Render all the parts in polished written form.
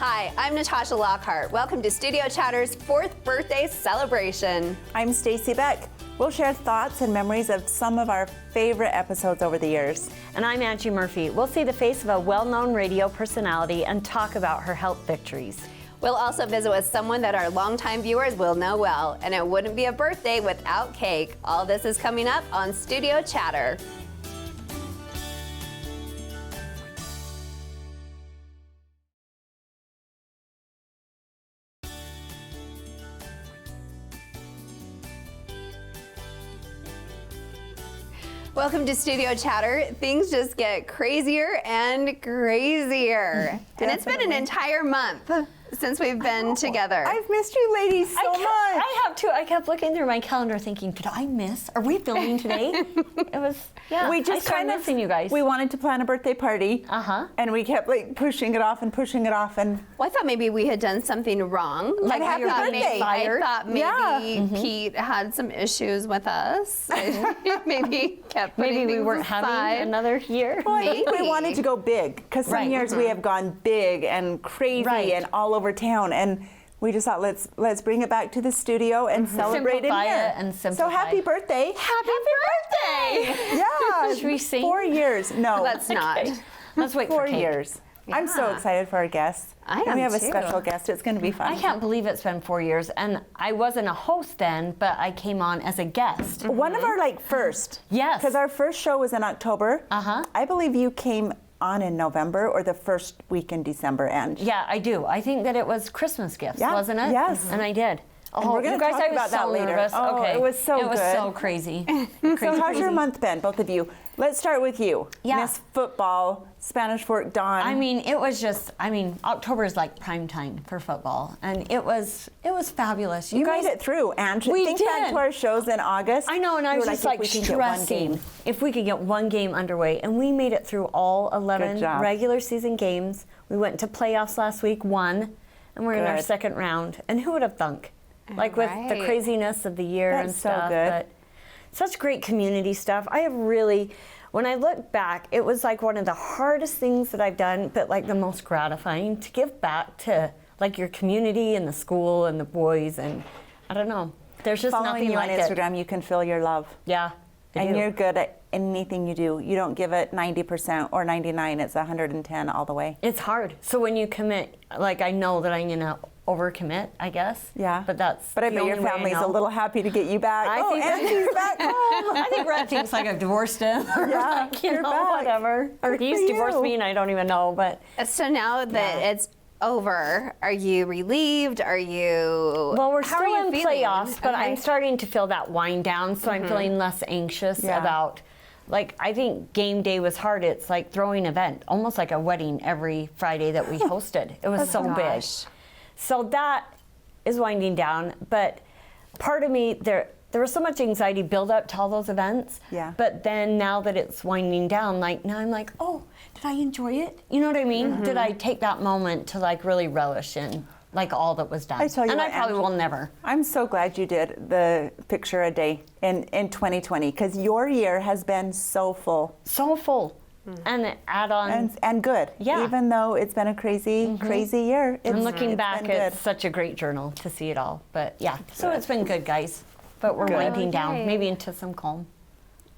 Hi, I'm Natasha Lockhart. Welcome to Studio Chatter's 4th birthday celebration. I'm Stacy Beck. We'll share thoughts and memories of some of our favorite episodes over the years. And I'm Angie Murphy. We'll see the face of a well-known radio personality and talk about her health victories. We'll also visit with someone that our longtime viewers will know well, and it wouldn't be a birthday without cake. All this is coming up on Studio Chatter. Welcome to Studio Chatter. Things just get crazier and crazier. And it's been an entire month since we've been together. I've missed you ladies so much. I have too. I kept looking through my calendar thinking, did I miss? Are we filming today? It was, yeah. We just I started missing you guys. We wanted to plan a birthday party. And we kept like pushing it off and pushing it off. And well, I thought maybe we had done something wrong. Like happy birthday. I thought maybe Pete had some issues with us. Maybe kept putting Maybe we things weren't aside. having another year. well, I think we wanted to go big because some years we have gone big and crazy and all over town, and we just thought let's bring it back to the studio and celebrate Simplify it here. it and simplify. So happy birthday! Happy birthday! Yeah, Should we sing? 4 years. No, Let's not. Let's wait 4 for cake. years. I'm so Yeah. excited for our guests. I And am we have a too. special guest. It's going to be fun. I can't believe it's been 4 years, and I wasn't a host then, but I came on as a guest. One of our first. Yes. Because our first show was in October. I believe you came on in November or the first week in December, and Yeah, I do. I think that it was Christmas gifts, Yeah, wasn't it? yes. And I did. Oh, we're gonna you guys, talk I was about that so later. nervous. Oh, okay. it was so It was good. so crazy. So how's your month been, both of you? Let's start with you. Yeah. Miss Football, Spanish Fork Dawn. I mean, it was just, October is like prime time for football, and it was fabulous. you guys made it through, and We think back did. to our shows in August. I know, and I We was were just if like we can get one stressing game. if we could get one game underway, and we made it through all 11 Good job. regular season games. We went to playoffs last week, won, and we're in our Good. second round. And who would have thunk? Like with the Right. craziness of the year and That's so stuff. good. But such great community stuff. I have really, when I look back, it was like one of the hardest things that I've done, but like the most gratifying to give back to like your community and the school and the boys, and I don't know. There's just Following nothing you like on it. Instagram, you can feel your love. Yeah. I And do. you're good at anything you do. You don't give it 90% or 99. It's 110 all the way. It's hard. So when you commit, like I know that I'm gonna overcommit, I guess. Yeah. But that's. But I the bet your only way I family's a know. little happy to get you back. I think Angie's back home. I think Red thinks like I've divorced him. Or Yeah, like, you you're know, back. whatever. Or Good he's for divorced you. me and I don't even know. But So now that it's over, are you relieved? Are you? well, we're how still are you in feeling? playoffs, but I'm Okay. starting to feel that wind down. So I'm feeling less anxious Yeah. about. Like, I think game day was hard. It's like throwing an event, almost like a wedding every Friday that we hosted. It was so big. Gosh. So that is winding down. But part of me, there was so much anxiety build up to all those events. Yeah. But then now that it's winding down, like now I'm like, oh, did I enjoy it? You know what I mean? Did I take that moment to like really relish in like all that was done? I tell you and what, I probably Angie, will never. I'm so glad you did the picture a day in 2020 because your year has been so full So full. And add on. and good. Yeah. Even though it's been a crazy year. And looking back, been it's good. such a great journal to see it all. But yeah, so it's been good, guys. But we're winding Yay. down, maybe into some calm.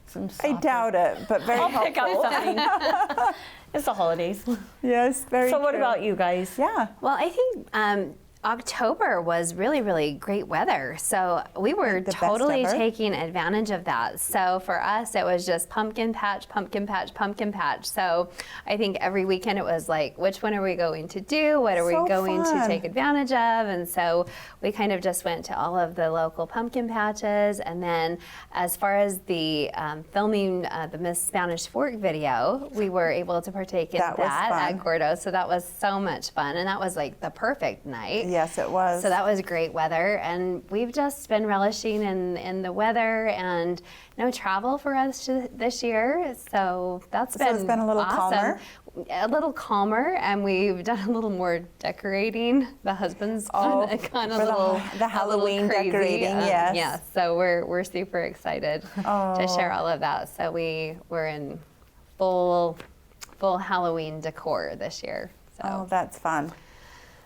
Some I softer- doubt it, but very I'll pick helpful. up something. It's the holidays. Yes, very So what true. about you guys? Yeah. Well, I think October was really, really great weather. So we were the best totally ever. taking advantage of that. So for us, it was just pumpkin patch, pumpkin patch, pumpkin patch. So I think every weekend it was like, which one are we going to do? What are So we going fun. to take advantage of? And so we kind of just went to all of the local pumpkin patches. And then as far as the filming the Miss Spanish Fork video, we were able to partake in That was that fun. at Gordo. So that was so much fun. And that was like the perfect night. Yes, it was. So that was great weather, and we've just been relishing in the weather and no travel for us this year. So that's So it's been a little awesome. calmer? A little calmer, and we've done a little more decorating. The husband's Oh, kind of for little the Halloween a little crazy. decorating, yes. Yeah, so we're super excited to share all of that. So we're in full Halloween decor this year. So. Oh, that's fun.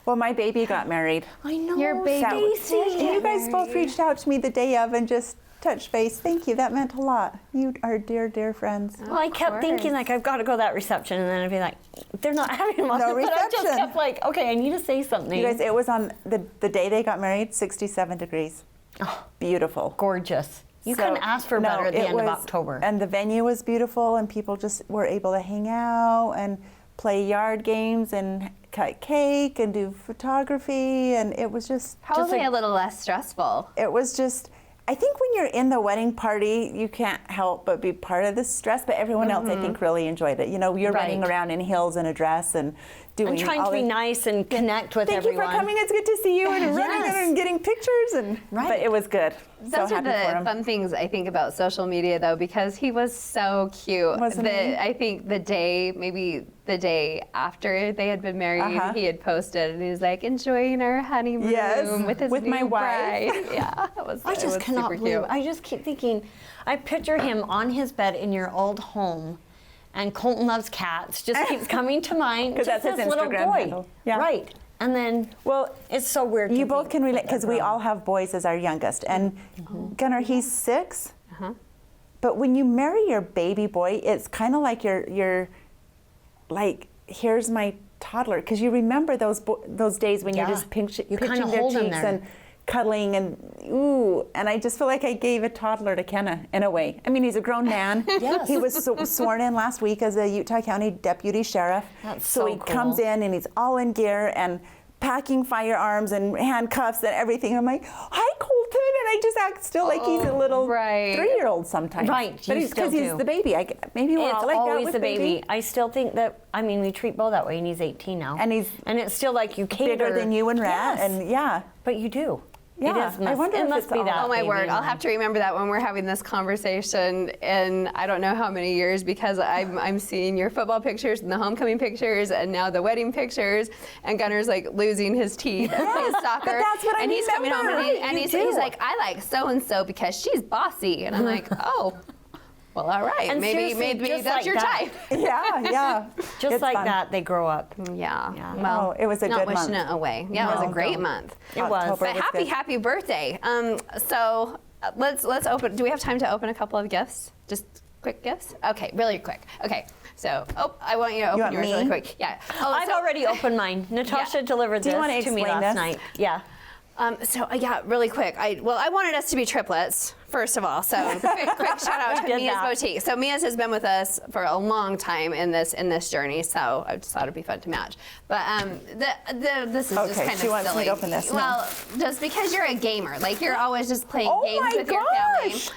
Well, my baby got married. I know. Your baby Stacy. And you guys both reached out to me the day of and just touched base. Thank you. That meant a lot. You are dear, dear friends. Well, I kept thinking like I've got to go to that reception, and then I'd be like, they're not having one. No But I just reception. kept like, okay, I need to say something. You guys, it was on the day they got married, 67 degrees. Oh, Beautiful. gorgeous. You So, couldn't ask for no, better at the it end of was- October. And the venue was beautiful, and people just were able to hang out and play yard games and cut cake and do photography, and it was just Probably a little less stressful. it was just, I think when you're in the wedding party, you can't help but be part of the stress, but everyone else, I think, really enjoyed it. You know, you're running Right. around in heels and a dress and doing And trying all to be the- nice and connect with Thank everyone. you for coming. It's good to see you and running Yes. and getting pictures. And Right. But it was good. Those so are happy for the him. fun things I think about social media, though, because he was so cute. Wasn't he? I think maybe the day after they had been married, he had posted, and he was like enjoying our honeymoon Yes, with his with new my wife. bride. Yeah, it was. I it just was cannot super believe. cute. I just keep thinking. I picture him on his bed in your old home, and Colton loves cats. Just keeps coming to mind. 'Cause Just that's his this little Instagram boy. handle. Yeah. Right. And then, Well, it's so weird. you to both think can relate that because they're we grown. all have boys as our youngest. And Gunnar, he's 6. Uh-huh. But when you marry your baby boy, it's kind of like you're like, here's my toddler, because you remember those days when you're Yeah. just pinching You kinda their hold 'em cheeks there. and cuddling and ooh, and I just feel like I gave a toddler to Kenna in a way. I mean, he's a grown man. Yes. He was sworn in last week as a Utah County deputy sheriff. That's so so he cool. comes in and he's all in gear and packing firearms and handcuffs and everything. I'm like, hi, Colton, and I just act still like he's a little right. 3-year-old sometimes. Right, but you he's still he's do. the baby. Maybe we're It's all like that always with the baby. I still think that. I mean, we treat Bo that way, and he's 18 now. And he's it's still like you cater. bigger than you and Rat, Yes. and yeah. But you do. Yeah, It is. I wonder it if must it's be all- that. Oh my baby word! I'll one. have to remember that when we're having this conversation in I don't know how many years, because I'm seeing your football pictures and the homecoming pictures and now the wedding pictures, and Gunnar's like losing his teeth and playing soccer. but that's what I and he's coming home remember. and, Right, you he's do. like, I like so and so because she's bossy, and I'm like, oh, well, all right, And maybe seriously, just that's like your that. type. Yeah. Just It's like fun. that, they grow up. Yeah. Yeah. Well, Oh, it was a not good wishing month. it away. Yeah, it was No, a great don't. month. It was. October But was happy, good. happy birthday. So let's open. Do we have time to open a couple of gifts? Just quick gifts? Okay, really quick. Okay. So, I want you to open want yours me? really quick. Yeah. Oh, I've already opened mine. Natasha delivered Do you this wanna to me explain last this? night. Yeah. Yeah, really quick. I wanted us to be triplets, first of all. So quick shout out to did Mia's that. Boutique. So Mia's has been with us for a long time in this journey. So I just thought it'd be fun to match. But this is just Okay, kind she of wants me silly. to open this. No. Well, just because you're a gamer, like you're always just playing Oh games my with your family. gosh!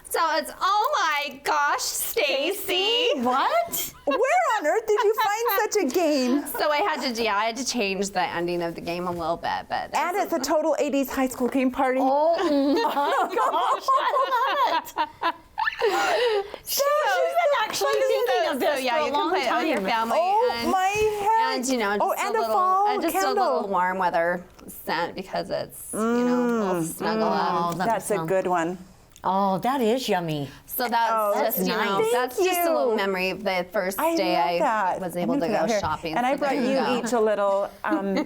So it's my gosh, Stacy. What? Where on earth did you find such a game? So I had to change the ending of the game a little bit, but And it's a total 80s high school game party. Oh my gosh! I love it. She's been actually thinking of this yeah, for a you long can play it with your time. family. Oh and, my heck! And just Oh, and a fall just a candle. little warm weather scent because it's a little snuggle up. That's a good one. Oh, that is yummy. So that's that's just nice. that's Thank just a little you. memory of the first I day love I that. was I'm able gonna to put that go here. shopping. And I so brought there you go. each a little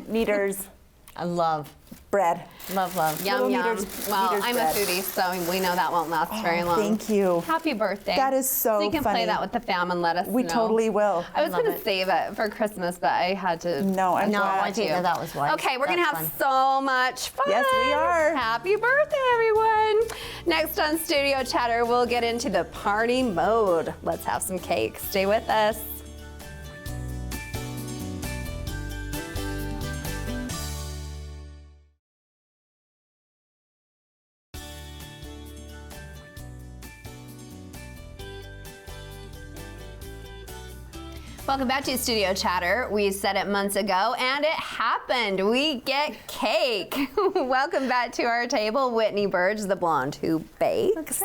meters I love, bread. love. Yum little yum. meters- Well, meters I'm bread. a foodie, so we know that won't last very long. Thank you. Happy birthday. That is so you can funny. play that with the fam and let us We know. totally will. I was Love going to it. save it for Christmas, but I had to. No, I'm No, glad. I think that was wise. Okay, we're going to That's have fun. so much fun. Yes, we are. Happy birthday, everyone. Next on Studio Chatter, we'll get into the party mode. Let's have some cake. Stay with us. Welcome back to Studio Chatter. We said it months ago, and it happened. We get cake. Welcome back to our table, Whitney Burge, the blonde who bakes.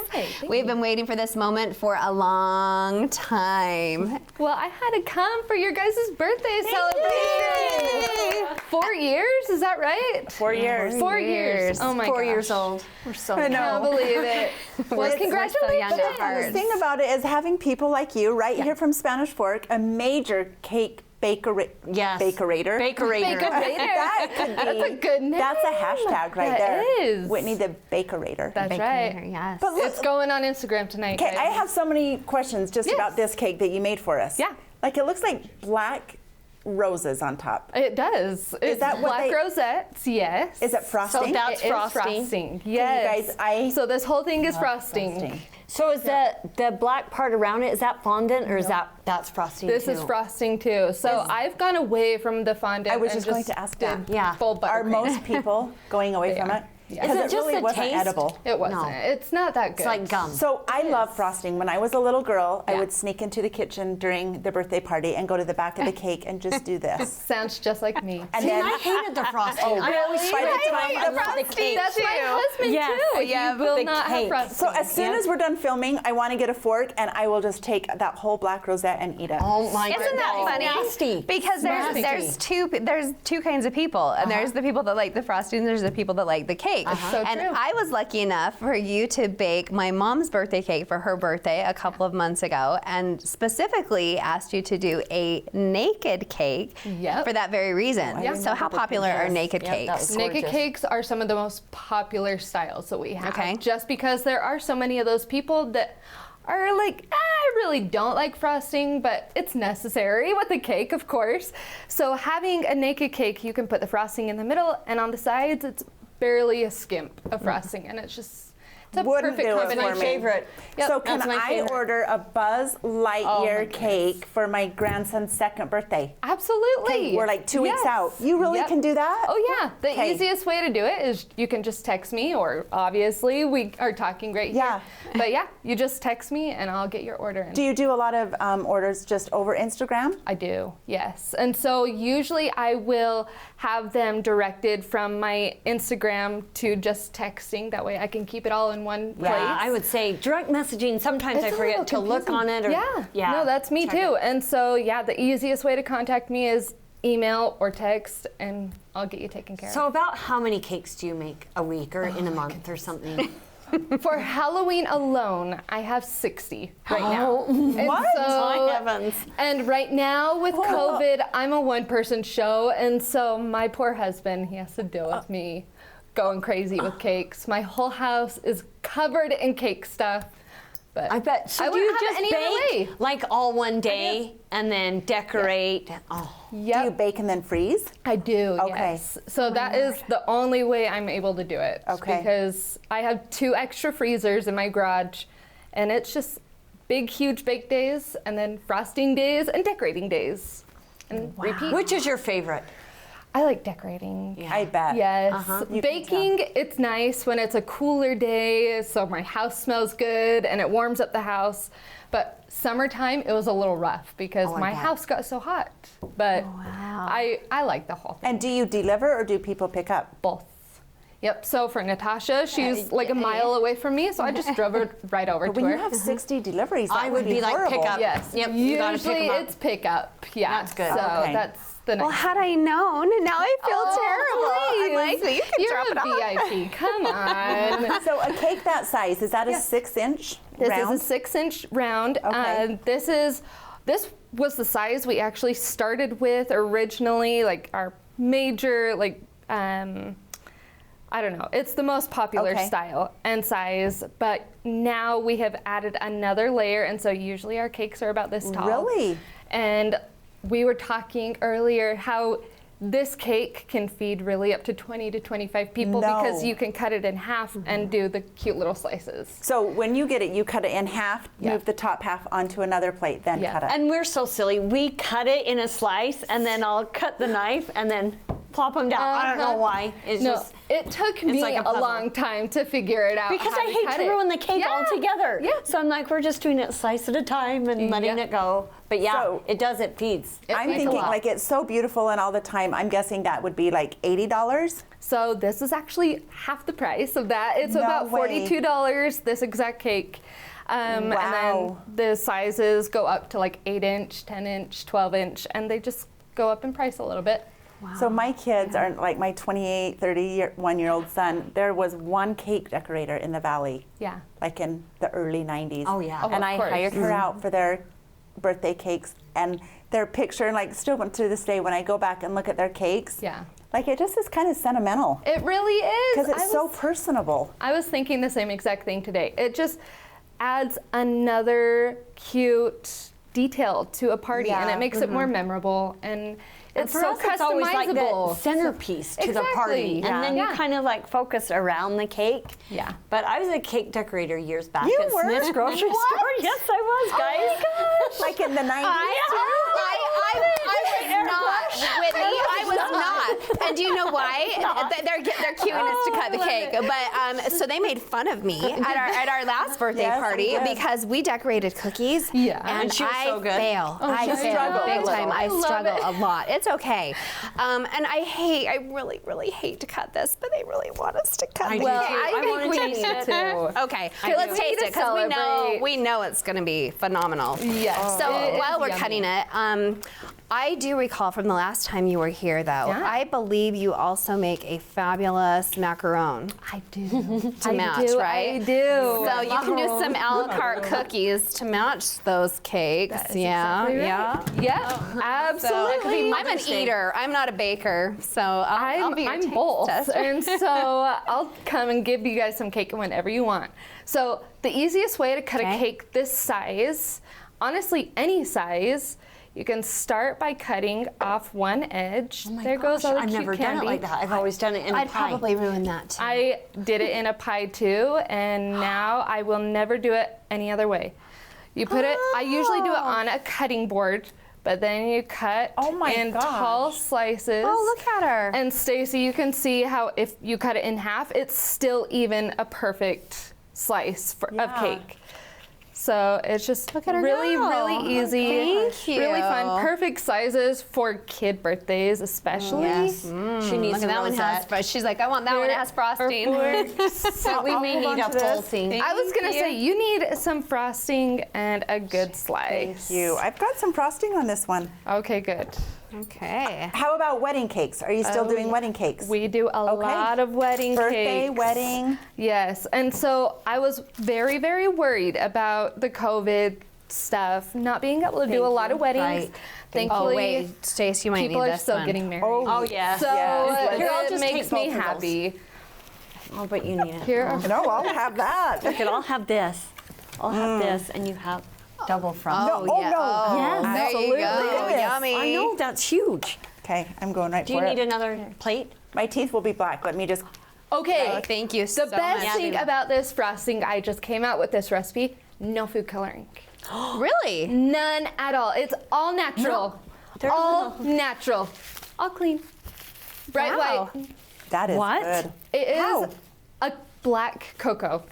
We've been waiting for this moment for a long time. Well, I had to come for your guys' birthday celebration. 4 years, is that right? 4 years. 4 years. Oh my 4 gosh. years old. We're so I know. Can't believe it. Well, so congratulations. young at heart. The thing about it is having people like you right here from Spanish Fork, a major cake Yes. Bacorator. Bacorator. That could be. That's a good name. That's a hashtag right That there. is. Whitney the Bacorator. That's Baconator, right. yes. But look, It's going on Instagram tonight. okay, I guys. have so many questions just Yes. about this cake that you made for us. Yeah. Like it looks like black roses on top. It does. It's that what black they- rosettes, yes. Is it frosting? So that's It is frosting. frosting. Yes. guys, so this whole thing is frosting. frosting. So is the black part around it, is that fondant or is that's frosting This too? is frosting too. So I've gone away from the fondant. I was and just going to ask that. did Yeah. Full Are buttercream. most people going away They from are. it? Yeah. Is Because it it just really the wasn't taste? edible. It wasn't. No. It's not that good. It's like gum. So I love frosting. When I was a little girl, I Yeah. would sneak into the kitchen during the birthday party and go to the back of the cake and just do this. Sounds just like me. And See, then I hated the frosting. I always by the hated time it. the I love the frosting cake. That's my husband Yes. too. Yeah, You will the not have cake. frosting. So as soon as we're done filming, I want to get a fork and I will just take that whole black rosette and eat it. Oh my goodness. Isn't that funny? Nasty. Because Nasty. there's two kinds of people, and there's the people that like the frosting, and there's the people that like the cake. So and true. I was lucky enough for you to bake my mom's birthday cake for her birthday a couple of months ago, and specifically asked you to do a naked cake Yep. for that very reason. Yeah. So how popular are naked Yep, that cakes? was Naked gorgeous. cakes are some of the most popular styles that we have. Okay. Just because there are so many of those people that are like, I really don't like frosting, but it's necessary with the cake, of course. So having a naked cake, you can put the frosting in the middle, and on the sides, it's barely a skimp of frosting, and it's just, it's a Wouldn't perfect do it for combination. me. favorite. Yep, So can that's my I favorite. order a Buzz Oh Lightyear my goodness. cake for my grandson's second birthday? Absolutely. Okay, we're like 2 weeks Yes. out. You really Yep. can do that? Oh yeah, the Okay. easiest way to do it is you can just text me, or obviously we are talking right Yeah. here. But yeah, you just text me and I'll get your order in. Do you do a lot of orders just over Instagram? I do, yes. And so usually I will have them directed from my Instagram to just texting. That way I can keep it all in one place. Yeah, I would say direct messaging. Sometimes It's I a forget little to look on it. Or, Yeah. No, that's me check too. it. And so yeah, the easiest way to contact me is email or text, and I'll get you taken care So about how many cakes do you make a week or Oh in a month or something? of. For Halloween alone, I have 60 right now. Oh, And what? My heavens. And right now with COVID, I'm a one-person show, and so my poor husband, he has to deal with me going crazy with cakes. My whole house is covered in cake stuff. But I bet. So I do you wouldn't have just it any other bake way. like all one day and then decorate? Oh. Do you Yep, bake and then freeze? I do. Okay. Yes. So that is the only way I'm able to do it. Okay. Because I have 2 extra freezers in my garage, and it's just big, huge bake days, and then frosting days and decorating days, and repeat. Which is your favorite? I like decorating. Yeah. I bet. Yes. You can Baking, it's nice when it's a cooler day, so my house smells good and it warms up the house. But summertime, it was a little rough because Oh, I my bet. house got so hot. But wow. I like the whole thing. And do you deliver or do people pick up? Both. Yep. So for Natasha, she's like a mile away from me, so I just drove her right over But to when her. you have 60 deliveries, that I would be like, horrible. pick up. Yes. Yep, you gotta pick Usually 'em up. it's pickup. Yeah. That's good. So Okay. that's the Well, next. had I known, now I feel terrible. I'm like, well, you can You're drop it off. a VIP. Come on. So a cake that size, is that a 6-inch This round? is a 6-inch round. Okay. This was the size we actually started with originally, like our major, like, I don't know. It's the most popular Okay. style and size, but now we have added another layer, and so usually our cakes are about this tall. Really? And we were talking earlier how this cake can feed really up to 20 to 25 people because No. you can cut it in half and do the cute little slices. So when you get it, you cut it in half, Yeah. move the top half onto another plate, then Yeah. cut it. And we're so silly. We cut it in a slice and then I'll cut the knife and then plop them down. I don't know Uh-huh. why. It's No, just it took me like a a puzzle. long time to figure it out. because how I hate cut to it. ruin the cake Yeah. altogether. Yeah. So I'm like, we're just doing it slice at a time and letting Yeah. it go. But yeah, So- it does. It feeds. It I'm feeds a thinking lot. like it's so beautiful and all the time. I'm guessing that would be like $80. So this is actually half the price of that. It's No about way. $42, this exact cake. And Wow. then the sizes go up to like 8-inch, 10-inch, 12-inch, and they just go up in price a little bit. So my kids are like my 28, 31-year-old son. There was one cake decorator in the valley, Yeah. like in the early 90s. Oh, yeah. Oh, And of I course. hired her out for their birthday cakes and their picture, and like still to this day when I go back and look at their cakes, Yeah. like it just is kind of sentimental It really is. because it's so personable. I was thinking the same exact thing today. It just adds another cute detail to a party, and Yeah. it makes it more memorable, and it's for so us, it's always like customizable. the centerpiece to the party, Exactly. and then Yeah. you kind of like focus around the cake. Yeah. But I was a cake decorator years back You at were? Smith's grocery What? store. Yes, I was, guys. Like in the 90s. I was not, Whitney. I was not. And do you know why? They're queuing us to cut the cake. But so they made fun of me at our last birthday Yes, party yes. because we decorated cookies. Yeah. And And she was I so good. fail. I she fail struggled a big time. little. I I love struggle it. a lot. It's okay. And I really, really hate to cut this, but they really want us to cut I the do cake. too. I think wanna we taste need it. to. Okay, I let's do. taste We it need to because celebrate. we know it's going to be phenomenal. Yes. So It is while we're yummy. cutting it, I do recall from the last time you were here, though. Yeah. I believe you also make a fabulous macaron I do. to match, right? I do. So you can do some a la carte cookies to match those cakes. That is Yeah, exactly yeah. right. Yeah, absolutely. I'm an eater. I'm not a baker, so I'll be your I'm taste both, tester. and so I'll come and give you guys some cake whenever you want. So the easiest way to cut Okay. a cake this size, honestly any size, you can start by cutting off one edge. Oh my there goes gosh, all the I've cute never candy. done it like that. I've always done it in a I'd pie. probably ruin that too. I did it in a pie too, and now I will never do it any other way. You put it, I usually do it on a cutting board, but then you cut Oh my in gosh. tall slices. Oh, look at her. And Stacy, you can see how if you cut it in half, it's still even a perfect slice of Yeah. cake. So it's just Look at her really, go. really easy. Thank you. Really fun. Perfect sizes for kid birthdays, especially. Yes. She Look needs at a that one has. rosette. She's like, I want that one. It has frosting. So we may hold on need a to this. full thing. I was gonna say you need some frosting and a good slice. Thank you. I've got some frosting on this one. Okay, good. Okay. How about wedding cakes? Are you still doing wedding cakes? We do a Okay. lot of wedding Birthday, cakes. wedding. Yes, and so I was very, very worried about the COVID stuff, not being able to do a lot of weddings. Right. Thankfully, Oh wait, Stace, you might people need are this still one. getting married. Oh, yes. So Yes. Here, I'll it just makes take me both of those. happy. Oh, but you need it. Here, No, I'll have that. Look, I'll have this. I'll have this, and you have double frosting. Oh, oh, yeah. no. Oh, Yes. there Absolutely. you Look go. at this. Yummy. I know, that's huge. Okay, I'm going right Do for you it. need another plate? My teeth will be black. Let me just. okay. Oh, thank you The so best much. thing about this frosting, I just came out with this recipe. No food coloring. Really? None at all. It's all natural. There's All natural. All clean. Bright Wow. white. That is What? good. It is How? a black cocoa.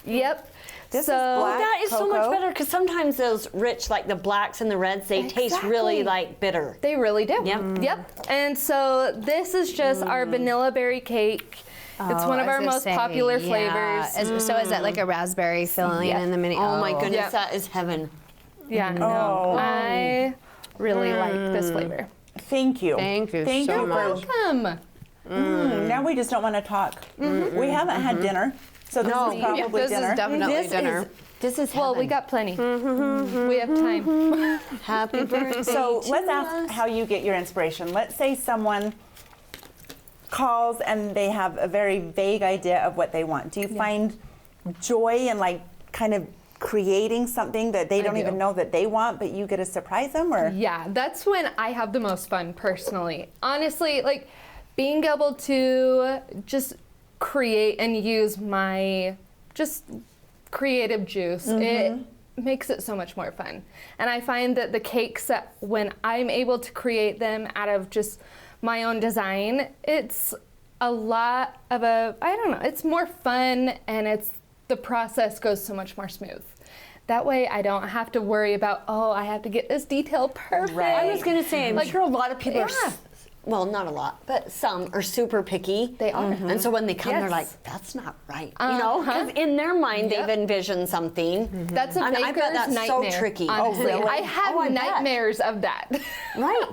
Yep. This is so black. That is so much cocoa? better because sometimes those rich, like the blacks and the reds, they taste really Exactly. like bitter. they really do. Yep. Yep. And so this is just our vanilla berry cake. It's Oh, one of I was our gonna most say, popular yeah. flavors. So is that like a raspberry filling Yeah. in the mini? Oh my goodness, Yep. that is heaven. Yeah. Oh. No, I really like this flavor. Thank you. Thank you Thank so you much. Welcome. Now we just don't want to talk. We haven't had dinner, so this is probably Yeah, this dinner. is definitely This dinner. This is Well, we heaven. got plenty. We have time. Happy birthday. So to let's us. ask how you get your inspiration. Let's say someone calls and they have a very vague idea of what they want. Do you find joy in like kind of creating something that they don't do. even know that they want, but you get to surprise them? Or Yeah, that's when I have the most fun personally. Honestly, like being able to just create and use my just creative juice, it makes it so much more fun. And I find that the cakes that when I'm able to create them out of just my own design, it's a lot of I don't know, it's more fun and the process goes so much more smooth. That way I don't have to worry about, oh, I have to get this detail perfect. I was going to say, I'm Like, sure a lot of people are yeah. well, not a lot, but some are super picky. They are. And so when they come, they're Yes. like, that's not right. You know, because in their mind, they've envisioned something. That's a And I bet baker's that's nightmare. so tricky. Honestly. Oh, really? I have Oh, I bet. nightmares of that. Right.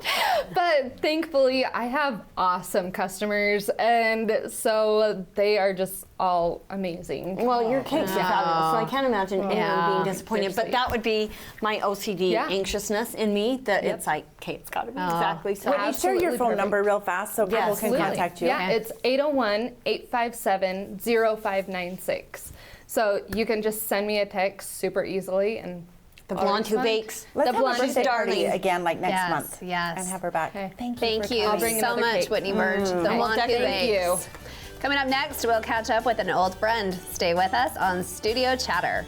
But thankfully, I have awesome customers, and so they are just all amazing. Well, your cakes are fabulous, so I can't imagine anyone Yeah. being disappointed. But that would be my OCD Yeah. anxiousness in me, that it's like, okay, it's got to be exactly so. Whitney, share your Absolutely phone perfect. number real fast so people can Absolutely. contact you. Yeah, it's 801-857-0596. So you can just send me a text super easily, and The I'll blonde who respond. bakes. Let's The have a blonde birthday party darling. again, like next Yes, month. yes. And have her back. Okay. Thank you. Thank for you coming. bring so another much, cake. Whitney Birch, the blonde who Thank you. bakes. Coming up next, we'll catch up with an old friend. Stay with us on Studio Chatter.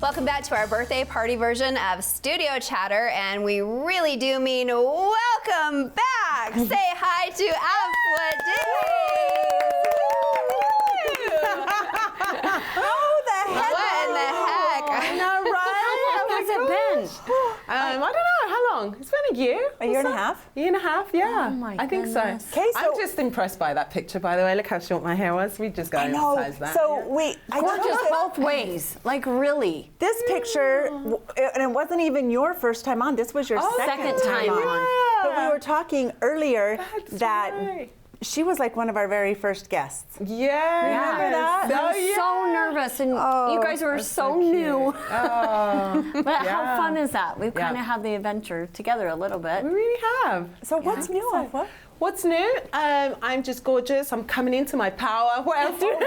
Welcome back to our birthday party version of Studio Chatter, and we really do mean welcome back. Say hi to Oh, the heck. What in the heck? I know, right? How long has it been? I don't know how long. It's been a year. A year and a half? Year and a half, yeah. Oh my I think goodness. so. Okay, so- I'm just impressed by that picture, by the way. Look how short my hair was. We just got I to know. emphasize that. So wait, I Gorgeous took both ways. Like, really. this picture, and it wasn't even your first time on. This was your second time on. But we were talking earlier That's that right. she was like one of our very first guests. Yeah. Remember that? Oh, I was yeah. so nervous, and you guys were so new. Oh, But how Yeah. fun is that? We've Yeah. kind of had the adventure together a little bit. we really have. So what's new? What? What's new? I'm just gorgeous. I'm coming into my power. What else do you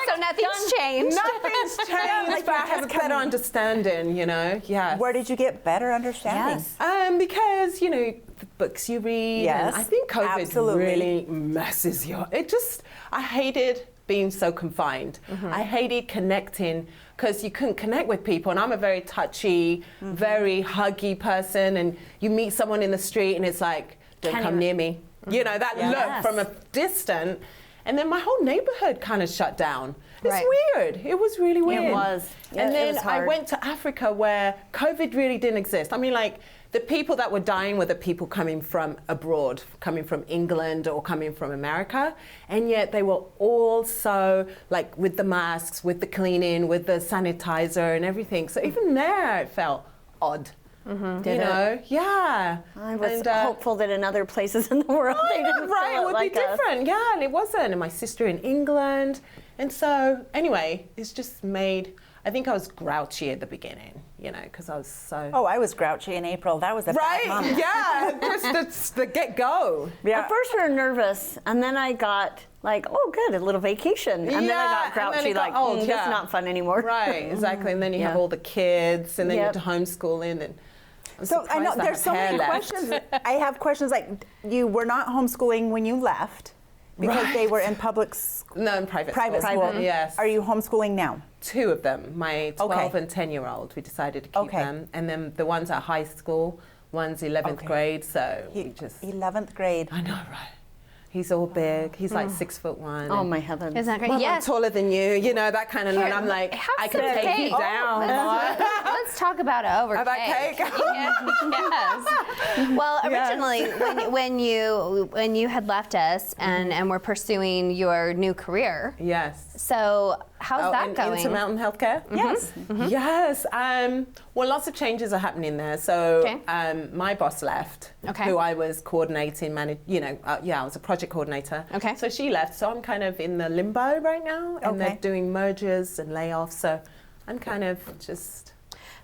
So nothing's changed. Nothing's changed, like but I you're have a just better understanding, you know? Yes. Where did you get better understanding? Yes. Because, you know, the books you read. Yes, And I think COVID absolutely. really messes you up. I hated being so confined. I hated connecting because you couldn't connect with people. And I'm a very touchy, very huggy person. And you meet someone in the street and it's like, don't Can't come even- near me. You know, that Yes. look from a distant. And then my whole neighborhood kind of shut down. It's Right. weird. It was really weird. was. Yeah, And it then was I hard. went to Africa where COVID really didn't exist. I mean, like, the people that were dying were the people coming from abroad, coming from England or coming from America. And yet they were all so, like, with the masks, with the cleaning, with the sanitizer and everything. So even there it felt odd. Did you it? know? Yeah. I was And, hopeful that in other places in the world they didn't right, feel it would like be us. different. Yeah, and it wasn't. And my sister in England. And so, anyway, it's just made, I think I was grouchy at the beginning, you know, because I was so. Oh, I was grouchy in April. That was a bad month. Right? Yeah, just the get go. Yeah. At first we were nervous, and then I got like, oh, good, a little vacation. And then I Yeah, got and then grouchy, it got like, old, this yeah. is not fun anymore. Right, exactly. And then you have Yeah. all the kids, and then you have Yep. to homeschooling. And I'm So I know surprised there's have so hair many left. questions. I have questions like, you were not homeschooling when you left because they were in public No, in private private school. Yes. Are you homeschooling now? Two of them, my 12 Okay. and 10-year-old, we decided to keep Okay. them. And then the ones at high school, one's 11th Okay. grade, so He- we just, 11th grade. I know, right? He's all big. He's like 6'1". Oh and, my heavens. Isn't that great? Mom, I'm Yes. taller than you know, that kind of, and I'm like, Have I can some take cake. you down. Let's talk about it over About cake. cake? Yes. Well, originally, when you had left us and were pursuing your new career, Yes. so how's that going? Into Mountain Healthcare? Yes. Yes. Well, lots of changes are happening there. So Okay. my boss left, Okay. who I was coordinating, I was a project coordinator. Okay. So she left. So I'm kind of in the limbo right now. And they're Okay. doing mergers and layoffs. So I'm kind of just...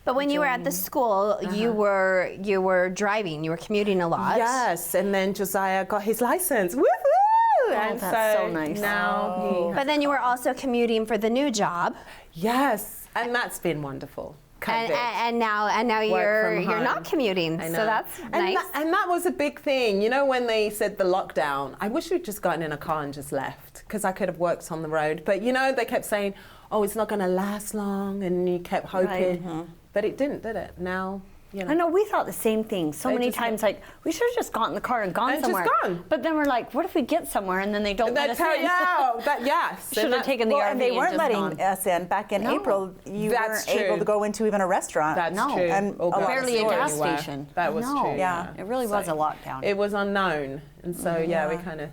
But when you were at the school, you were driving, you were commuting a lot. Yes. And then Josiah got his license. Woohoo! And that's so nice. Now he... But then you were also commuting for the new job, Yes. And that's been wonderful. and, COVID. and now Work you're from not home. commuting. I So know. that's and nice. and that was a big thing. You know, when they said the lockdown, I wish we'd just gotten in a car and just left because I could have worked on the road. But, you know, they kept saying, oh, it's not going to last long. And you kept hoping. But it didn't, did it? Now you know. I know, we thought the same thing so They many just times, like, we should have just got in the car and gone And just somewhere. gone. But then we're like, what if we get somewhere and then they don't let They us tell in? you, oh, yes. Should have taken the Well, RV and they weren't just letting gone. us in. Back in No. April, you That's weren't able true. to go into even a restaurant. That's No. true. And Or a lot of Barely a stores. gas anywhere. station. That was No. true. Yeah. It really was a lockdown. It was unknown, and so yeah, we Yeah. kind of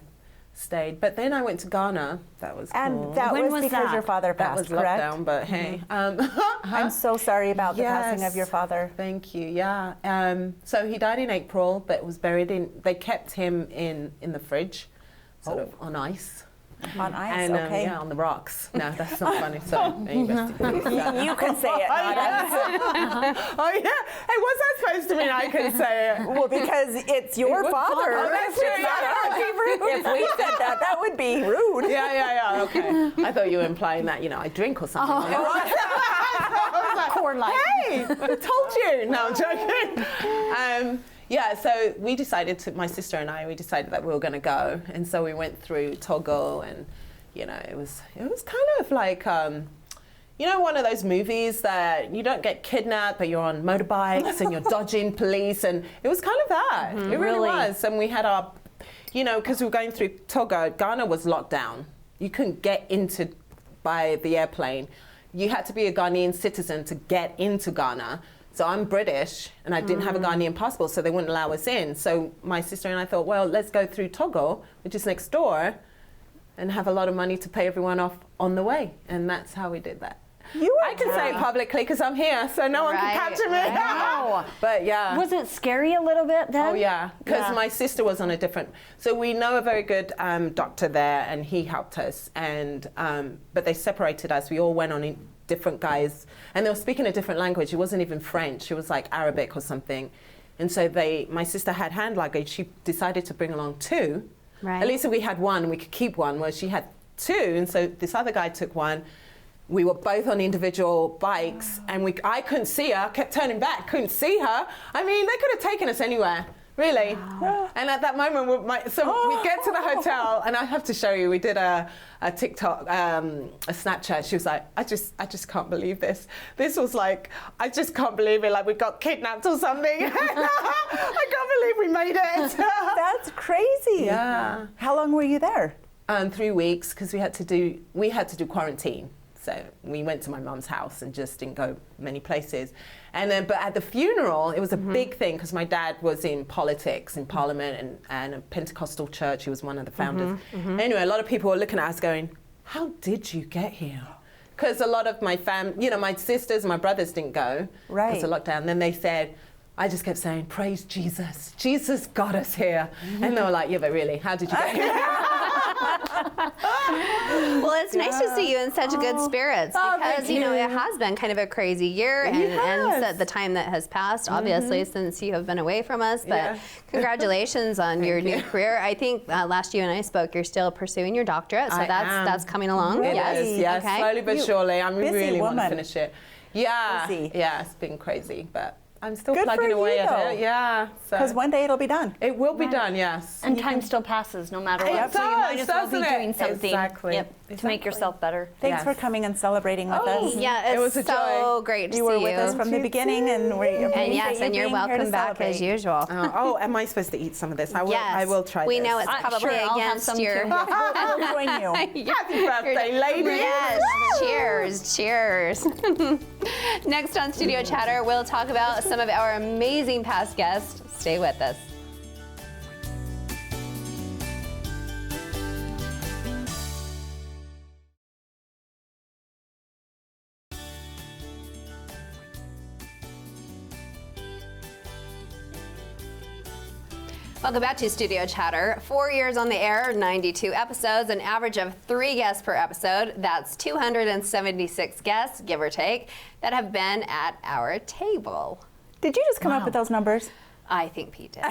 stayed. But then I went to Ghana. That was And cool. that When was was because that? your father That passed, was correct? lockdown, but hey. I'm so sorry about the passing of Yes. your father. Thank you. Yeah. So he died in April, but was buried in. They kept him in the fridge, sort of on ice. On ice, And okay. yeah, on the rocks. No, that's not funny. Sorry. You can say it, not us. Oh yeah. Hey, what's that supposed to mean? I can say it. Well, because it's your father. Oh, that's true, It's not yeah. ours. If we said that, that would be rude. Yeah. Okay. I thought you were implying that I drink or something. Core life. Hey, I told you. No, I'm joking. Yeah, so we decided my sister and I, we decided that we were going to go. And so we went through Togo and, it was kind of like, one of those movies that you don't get kidnapped, but you're on motorbikes and you're dodging police. And it was kind of that. It really was. And we had our, because we were going through Togo, Ghana was locked down. You couldn't get into by the airplane. You had to be a Ghanaian citizen to get into Ghana. So I'm British and I didn't have a Ghanaian passport, so they wouldn't allow us in. So my sister and I thought, well, let's go through Togo, which is next door, and have a lot of money to pay everyone off on the way. And that's how we did that. I can say it publicly because I'm here, so no one can capture me. Right. But yeah. Was it scary a little bit then? Oh yeah, because my sister was on a different. So we know a very good doctor there, and he helped us. And but they separated us. We all went on different guys, and they were speaking a different language. It wasn't even French. It was like Arabic or something. And so my sister had hand luggage. She decided to bring along two. Right. At least if we had one, we could keep one. Where she had two, and so this other guy took one. We were both on individual bikes, and I couldn't see her. I kept turning back, couldn't see her. I mean, they could have taken us anywhere, really. Wow. And at that moment, we get to the hotel, and I have to show you. We did a TikTok, a Snapchat. She was like, I just can't believe this. This was like, I just can't believe it. Like we got kidnapped or something. I can't believe we made it. That's crazy. Yeah. How long were you there? 3 weeks, because we had to do quarantine. So we went to my mum's house and just didn't go many places. And then, but at the funeral, it was a big thing because my dad was in politics, in Parliament, and a Pentecostal church. He was one of the founders. Anyway, a lot of people were looking at us going, how did you get here? Because a lot of my my sisters and my brothers didn't go because of lockdown. Then they said, I just kept saying, praise Jesus. Jesus got us here. And they were like, yeah, but really, how did you get here? Well, it's nice to see you in such good spirits because, it has been kind of a crazy year and the time that has passed, obviously, since you have been away from us. But congratulations on your new career. I think last you and I spoke, you're still pursuing your doctorate, so that's coming along. It yes. is, yes, Okay. slowly but surely. I busy really want to woman. finish it. Yeah, Busy. yeah, it's been crazy, but I'm still Good plugging for away you, at though. it. Yeah, Because one day it'll be done. it will be done. Yes. And time still passes no matter It what. So you might does, as well be doesn't it? doing something Exactly. to make Exactly. yourself better. Thanks for Yes. coming and celebrating with us. Yeah, it's It was a so joy. great to You see were you. with us from the beginning, and we appreciate and yes, you and you're being here to welcome back as celebrate. usual. Oh, am I supposed to eat some of this? I will. Yes, I will try. we this. know it's probably Sure, I'll have against some your. too. We'll join you. Happy birthday, lady. Yes, cheers, cheers. Next on Studio Chatter, we'll talk about some of our amazing past guests. Stay with us. Welcome back to Studio Chatter. 4 years on the air, 92 episodes, an average of 3 guests per episode. That's 276 guests, give or take, that have been at our table. Did you just come up with those numbers? I think Pete did.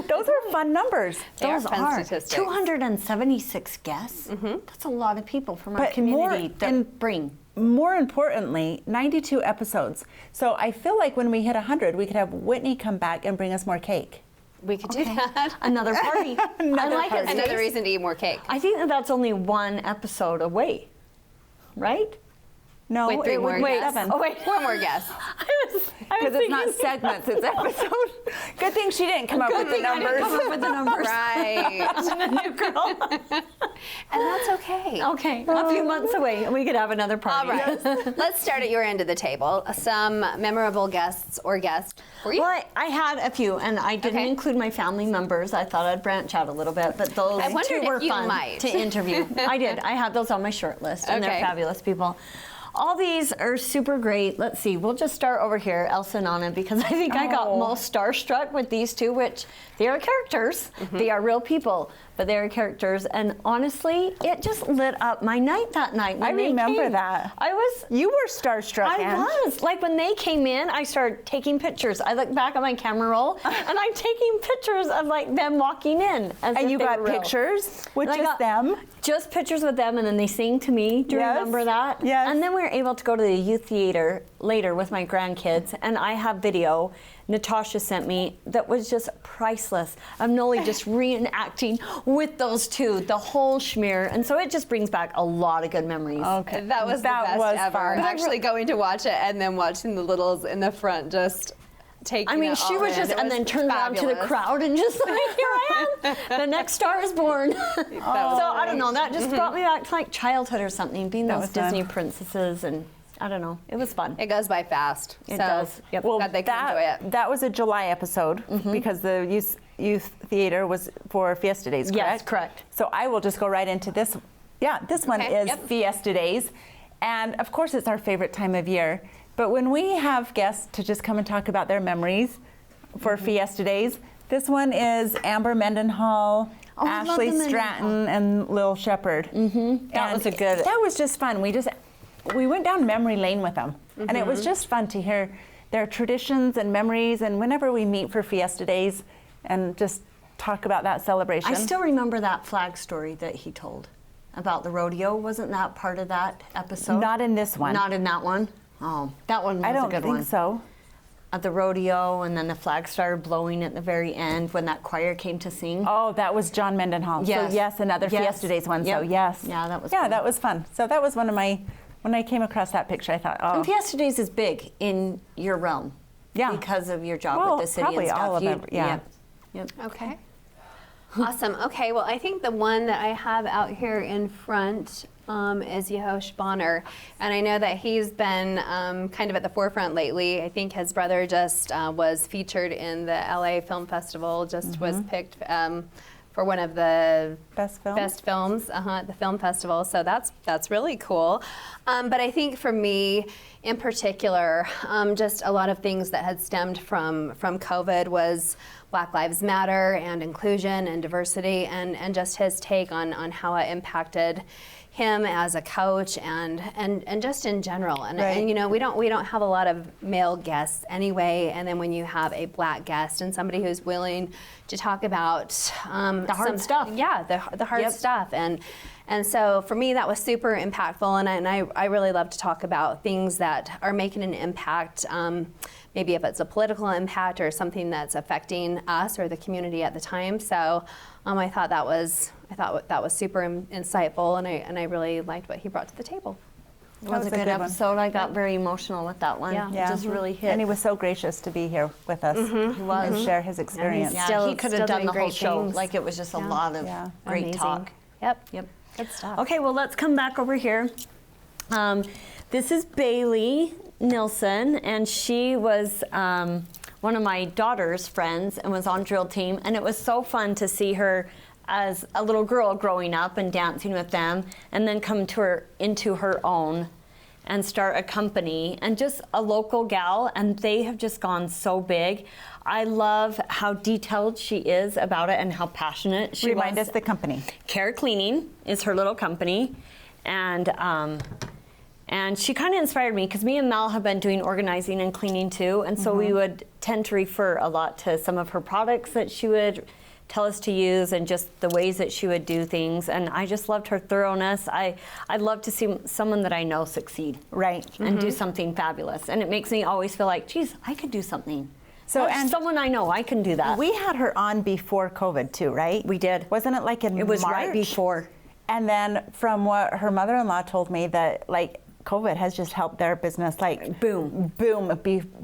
Those are fun numbers. They are Those fun are statistics. 276 guests. That's a lot of people from our But community more- that and- bring. More importantly, 92 episodes. So I feel like when we hit 100, we could have Whitney come back and bring us more cake. We could do that. Another party. I like it. Another Stace. reason to eat more cake. I think that's only one episode away, right? No, Wait, 3 it would more be guests. 7. Oh, wait. 4 more guests. Because it's not segments, it's episode. Good thing she didn't come up with the numbers. Come up with the numbers. Right. I'm a new girl. And that's okay. Okay, a few months away, and we could have another party. All right. Let's start at your end of the table. Some memorable guests or guests for you. Well, I had a few, and I didn't Okay. include my family members. I thought I'd branch out a little bit, but those I wondered two were if you fun might. to interview. I did. I had those on my short list, and Okay. they're fabulous people. All these are super great. Let's see. We'll just start over here, Elsa and Anna, because I think I got most starstruck with these two, which they are characters. They are real people, but they are characters. And honestly, it just lit up my night that night. When I they remember came. that. You were starstruck, I Ange. was. Like when they came in, I started taking pictures. I look back at my camera roll, and I'm taking pictures of like them walking in. As And if you they got were real. pictures with And I just got them? Just pictures with them, and then they sing to me. Do you Yes. remember that? Yes. And then we were able to go to the youth theater later with my grandkids, and I have video Natasha sent me that was just priceless of Noli just reenacting with those two, the whole schmear. And so it just brings back a lot of good memories. Okay. That was That the best was ever. fun. Actually going to watch it and then watching the littles in the front just taking I mean, it she all was in. just, It and was then turned around to the fabulous. crowd and just like, here I am, the next star is born. So I don't know, that just brought me back to like childhood or something, being That those was fun. Disney princesses, and I don't know, it was fun. It goes by fast. It so does. Yep. Well, glad they can enjoy it. That was a July episode because the youth theater was for Fiesta Days, correct? Yes, correct. So I will just go right into this. Yeah, this one Okay, is yep. Fiesta Days. And of course, it's our favorite time of year. But when we have guests to just come and talk about their memories for Fiesta Days, this one is Amber Mendenhall, Oh, I love Ashley the Mendenhall. Stratton, and Lil Shepherd. That was a good- That was just fun. We went down memory lane with them, and it was just fun to hear their traditions and memories. And whenever we meet for Fiesta Days, and just talk about that celebration. I still remember that flag story that he told about the rodeo. Wasn't that part of that episode? Not in this one. Not in that one? Oh, that one was I don't a good think one. so. At the rodeo, and then the flag started blowing at the very end when that choir came to sing. Oh, that was John Mendenhall. Yes. So yes, another Yes. Fiesta Days one. Yep. So yes. Yeah, that was Yeah, fun. that was fun. So that was one of my. When I came across that picture, I thought, oh, And Fiesta Days is big in your realm. Yeah. Because of your job Well, with the city probably and stuff. all of them, yeah. Yep. Yep. Okay. Awesome. Okay. Well, I think the one that I have out here in front is Yehosh Bonner. And I know that he's been kind of at the forefront lately. I think his brother just was featured in the LA Film Festival, just was picked for one of the Best film? best films at the film festival. So that's really cool. But I think for me in particular, just a lot of things that had stemmed from COVID was Black Lives Matter and inclusion and diversity, and just his take on how it impacted him as a coach and just in general. And, Right. and you know, we don't have a lot of male guests anyway. And then when you have a Black guest and somebody who's willing to talk about The hard stuff. yeah, the hard Yep. stuff. And so for me, that was super impactful. And I really love to talk about things that are making an impact. Maybe if it's a political impact or something that's affecting us or the community at the time. So I thought that was super insightful, and I really liked what he brought to the table. It was a good one. episode. I got very emotional with that one. Yeah. It Yeah. just really hit. And he was so gracious to be here with us and share his experience. yeah, still- he could still have done doing the whole great show. things. Like it was just a lot of Yeah. great Amazing. talk. Yep. Yep. Good stuff. Okay, well, let's come back over here. This is Bailey Nilsson, and she was one of my daughter's friends and was on drill team, and it was so fun to see her as a little girl growing up and dancing with them, and then come into her own and start a company, and just a local gal, and they have just gone so big. I love how detailed she is about it and how passionate she Remind was. us the company. Care Cleaning is her little company, and she kind of inspired me because me and Mel have been doing organizing and cleaning too, and so we would tend to refer a lot to some of her products that she would tell us to use and just the ways that she would do things, and I just loved her thoroughness. I love to see someone that I know succeed Right. and do something fabulous, and it makes me always feel like, geez, I could do something. So, That's and someone I know, I can do that. we had her on before COVID too, right? We did. Wasn't it like in It was March? right before. And then from what her mother-in-law told me that like COVID has just helped their business Boom.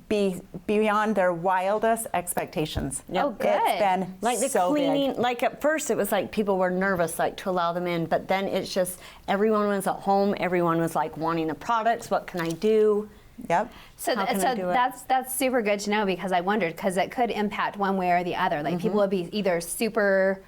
be beyond their wildest expectations. Oh, good. It's been Like the so cleaning, big. like at first it was like people were nervous like to allow them in, but then it's just everyone was at home, everyone was like wanting the products, what can I do? Yep. So, How can I do it? that's super good to know, because I wondered, because it could impact one way or the other. Like people would be either super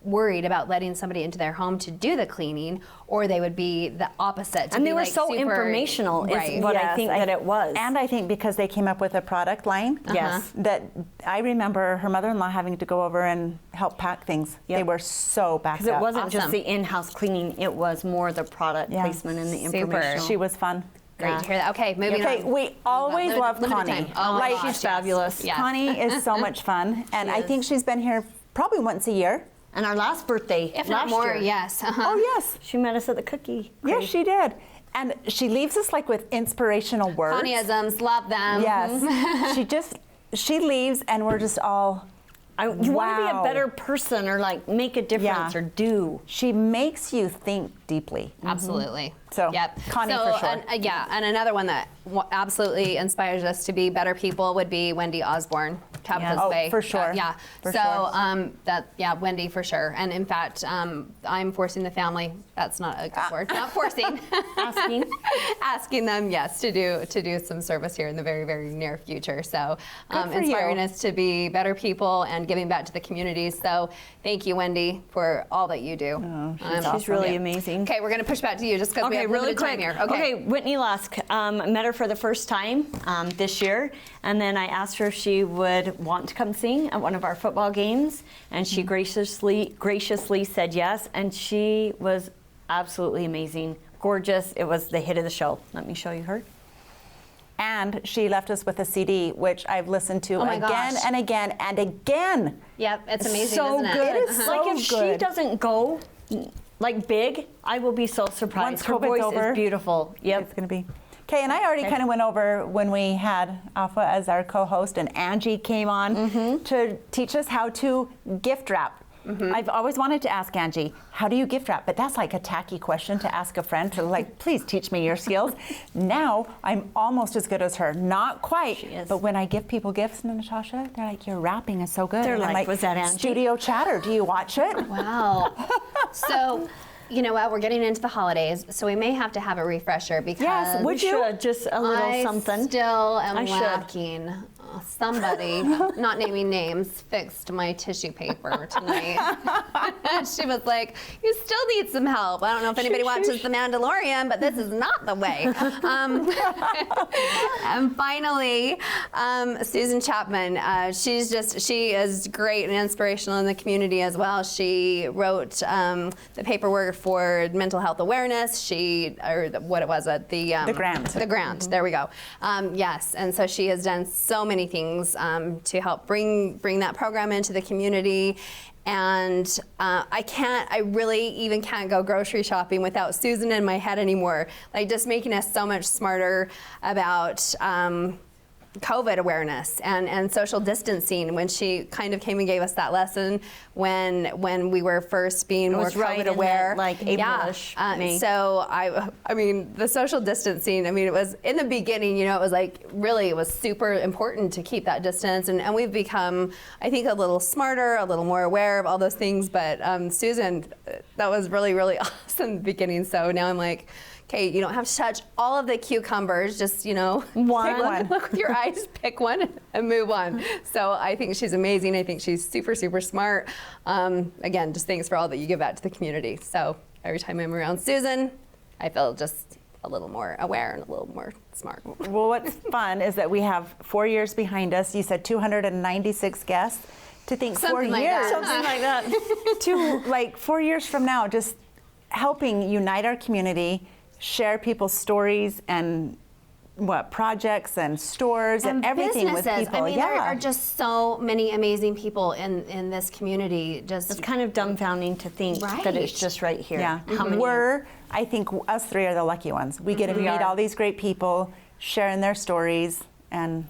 worried about letting somebody into their home to do the cleaning, or they would be the opposite. And they were so informational, is what I think that it was. And I think because they came up with a product line, Yes. that I remember her mother-in-law having to go over and help pack things. Yep. They were so backed Because up. it wasn't just Awesome. the in-house cleaning, it was more the product Yeah. placement and the Super. information. She was fun. Great to hear that. Okay, moving Okay, on. we always Limited- love limited Connie. time. Oh my Like, gosh, she's yes. fabulous. Yeah. Connie is so much fun, and I think she's been here probably once a year. And our last birthday, If not last more, year, yes. Oh yes, she met us at the cookie. yes crave. she did, and she leaves us like with inspirational words. Connieisms, love them. Yes, she leaves, and we're just all. You want to be a Wow. better person or like make a difference Yeah. or do. She makes you think deeply. Absolutely. So, yep. Connie so, for sure. And another one that absolutely inspires us to be better people would be Wendy Osborne, Travis Oh, Bay. for sure. Yeah. For so sure. Wendy for sure. And in fact, I'm forcing the family. That's not a good word. Not forcing. Asking. Asking them, yes, to do some service here in the very, very near future. So Good for inspiring you. us to be better people and giving back to the community. So thank you, Wendy, for all that you do. She's really amazing. Okay, we're going to push back to you just because we Okay, have really limited time quick. here. Okay. Whitney Lusk. Met her for the first time this year, and then I asked her if she would want to come sing at one of our football games, and she graciously said yes, and she was absolutely amazing, gorgeous. It was the hit of the show. Let me show you her. And she left us with a CD, which I've listened to Oh my again gosh. and again and again. Yep, it's amazing, so isn't good. it? It is so Like if she good. doesn't go like big, I will be so surprised. Once Her COVID's voice over, is beautiful. Yep. It's going to be. Okay, and I already kind of went over when we had Alpha as our co-host, and Angie came on to teach us how to gift wrap. I've always wanted to ask Angie, how do you gift wrap? But that's like a tacky question to ask a friend to like, please teach me your skills. Now I'm almost as good as her. Not quite, She is. but when I give people gifts, Natasha, they're like, your wrapping is so good. They're And I'm like, was that Angie? Studio Chatter, do you watch it? Wow. So, you know what? We're getting into the holidays, so we may have to have a refresher because Yes, We should just a little I something. still am I should. lacking. Somebody, not naming names, fixed my tissue paper tonight. She was like, "You still need some help." I don't know if anybody watches The Mandalorian, but this is not the way. And finally, Susan Chapman. She is great and inspirational in the community as well. She wrote the paperwork for mental health awareness. The grant. The grant. There we go. Yes, and so she has done so many things to help bring that program into the community. And I really even can't go grocery shopping without Susan in my head anymore. Like just making us so much smarter about COVID awareness and social distancing, when she kind of came and gave us that lesson when we were first being more was right COVID in that, aware. like, April-ish, May. So I mean, the social distancing, I mean, it was in the beginning, it was like really, it was super important to keep that distance. And we've become, I think, a little smarter, a little more aware of all those things. But Susan, that was really, really awesome in the beginning. So now I'm like, okay, you don't have to touch all of the cucumbers, just, One. look with your eyes, pick one and move on. So I think she's amazing. I think she's super, super smart. Again, just thanks for all that you give out to the community. So every time I'm around Susan, I feel just a little more aware and a little more smart. Well, what's fun is that we have 4 years behind us. You said 296 guests. To think Something 4 like years. that. Something like that. To like 4 years from now, just helping unite our community, share people's stories and projects and stores and everything with businesses. people. I mean, there are just so many amazing people in this community. It's kind of dumbfounding to think that it's Right. just right here. Yeah. How many? I think us three are the lucky ones. We get to meet all these great people, sharing their stories, and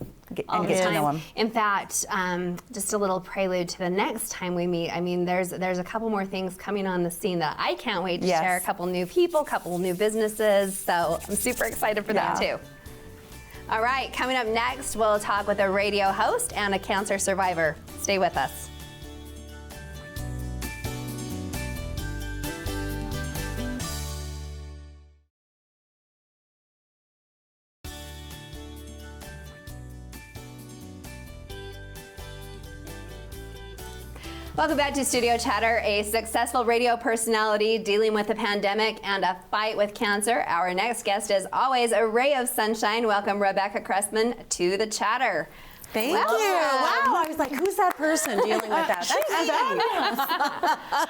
all the get to time. know them. In fact, just a little prelude to the next time we meet. I mean, there's a couple more things coming on the scene that I can't wait to Yes. share. A couple new people, couple new businesses. So I'm super excited for that too. All right, coming up next, we'll talk with a radio host and a cancer survivor. Stay with us. Welcome back to Studio Chatter, a successful radio personality dealing with the pandemic and a fight with cancer. Our next guest is always a ray of sunshine. Welcome, Rebecca Cressman, to the Chatter. Thank you. Wow, I was like, who's that person dealing with that?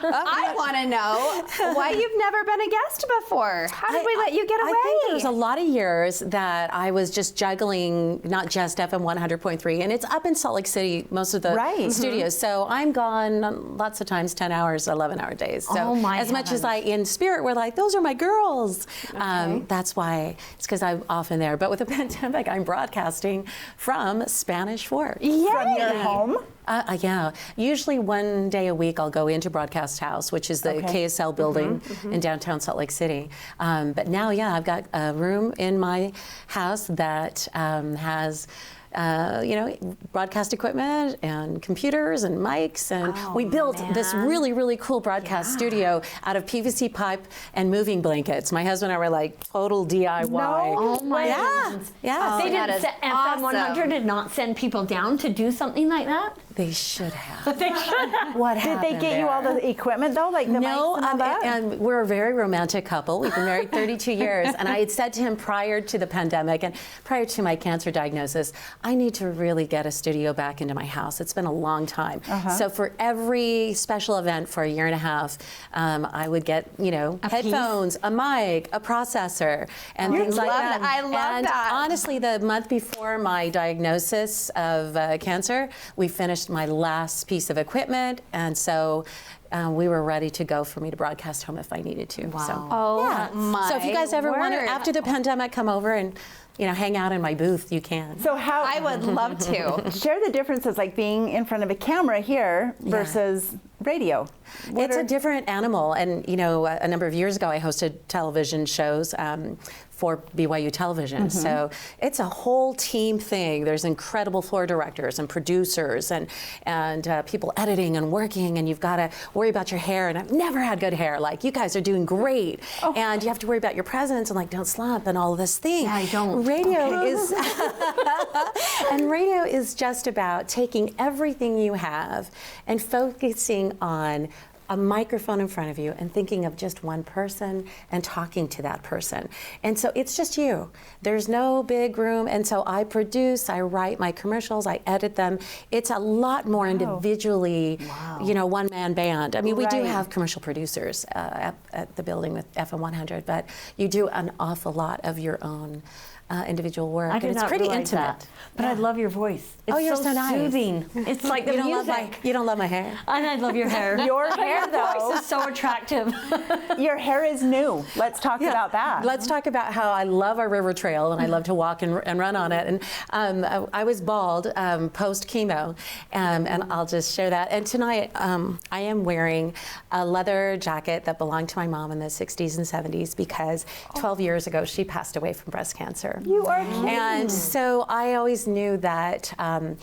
I want to know why you've never been a guest before. How did we let you get away? I think there's a lot of years that I was just juggling, not just FM 100.3, and it's up in Salt Lake City, most of the studios. So I'm gone lots of times, 10 hours, 11-hour days. So as much as in spirit, we're like, those are my girls. That's why, it's because I'm often there. But with the pandemic, I'm broadcasting from Spanish Fork. From your home? Yeah. Usually one day a week I'll go into Broadcast House, which is the KSL building in downtown Salt Lake City. But now, I've got a room in my house that has broadcast equipment and computers and mics, and we built this really, really cool broadcast studio out of PVC pipe and moving blankets. My husband and I were like total DIY. Oh my goodness. Yeah. They that didn't is FM awesome. 100 did not send people down to do something like that? They should have. They should have. What Did happened they get you all the equipment though, like the mics No, and all that? and we're a very romantic couple. We've been married 32 years, and I had said to him prior to the pandemic and prior to my cancer diagnosis, I need to really get a studio back into my house. It's been a long time. So for every special event for a year and a half, I would get, headphones, a mic, a processor, and things like that. I love and that. honestly, the month before my diagnosis of cancer, we finished my last piece of equipment, and so we were ready to go for me to broadcast home if I needed to. Wow. So, Oh my so if you guys ever want to, word. after the pandemic, come over and hang out in my booth, you can. So how I would love to. share the differences, like being in front of a camera here versus radio? It's a different animal, and a number of years ago I hosted television shows for BYU Television. So it's a whole team thing. There's incredible floor directors and producers and people editing and working, and you've got to worry about your hair. And I've never had good hair. Like, you guys are doing great, and you have to worry about your presence and like don't slump and all of this thing. Yeah, I don't. Radio is and radio is just about taking everything you have and focusing on a microphone in front of you and thinking of just one person and talking to that person. And so it's just you. There's no big room. And so I produce, I write my commercials, I edit them. It's a lot more individually, one-man band. I mean, we do have commercial producers at the building with FM 100, but you do an awful lot of your own individual work. I did and it's not pretty realize intimate. that. But I love your voice. It's you're so nice. soothing. It's like the You don't music. you don't love my hair? And I love your hair. Your hair, Your though. voice is so attractive. Your hair is new. Let's talk about that. Let's talk about how I love our river trail and I love to walk and run on it. And I was bald post chemo, and I'll just share that. And tonight I am wearing a leather jacket that belonged to my mom in the 60s and 70s because 12 years ago she passed away from breast cancer. You are kidding. And so I always knew that 10%